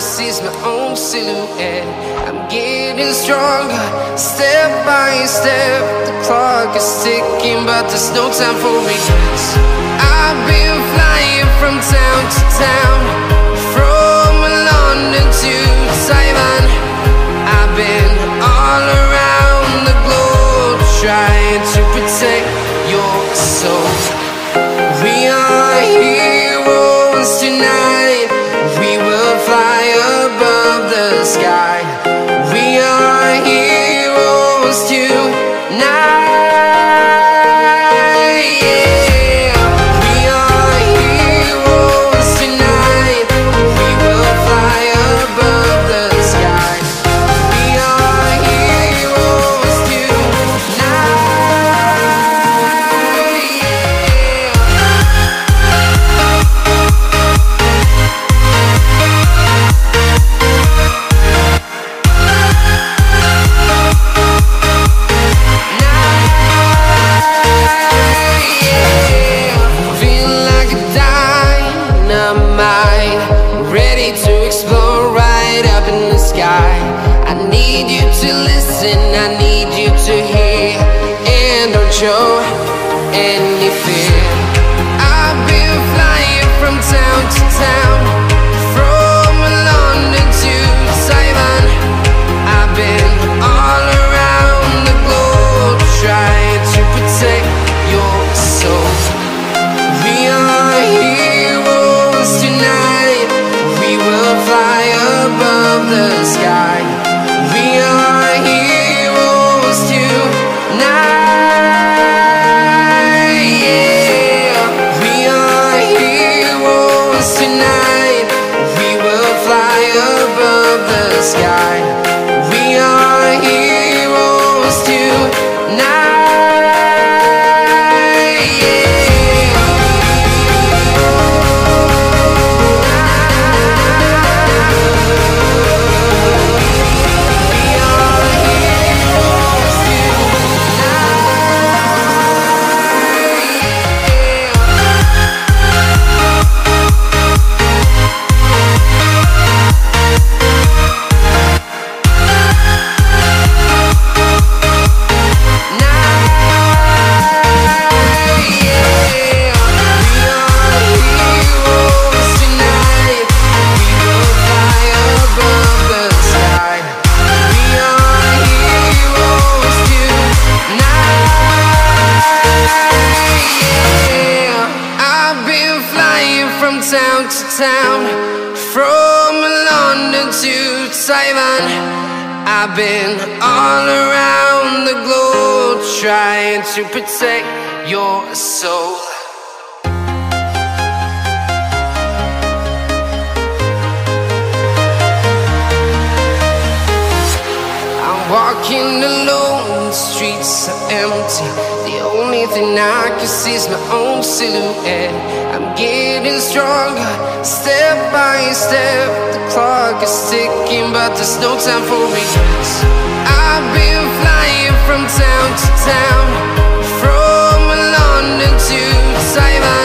can see my own silhouette. I'm getting stronger, step by step. The clock is ticking, but there's no time for regrets. I've been flying from town to town, from London to Taiwan. I've been all around the globe, trying to protect your soul. We are heroes tonight. We will fly above the sky. We are heroes tonight. Yeah. We are heroes tonight. We will fly above the sky. We are heroes I need you to listen, I need you to hear, and don't show any fear. I've been flying from town to town, from London to Taiwan. I've been all around the globe, trying to protect your soul. We are heroes tonight. We will fly above the sky. We are heroes tonight. Yeah. We are heroes tonight. We will fly above the sky. We are heroes tonight. Town to town, from London to Taiwan. I've been all around the globe, trying to protect your soul. I'm walking alone, the streets are empty. The only thing I can see is my own silhouette. I'm getting stronger, step by step. The clock is ticking, but there's no time for regrets. I've been flying from town to town, from London to Taiwan.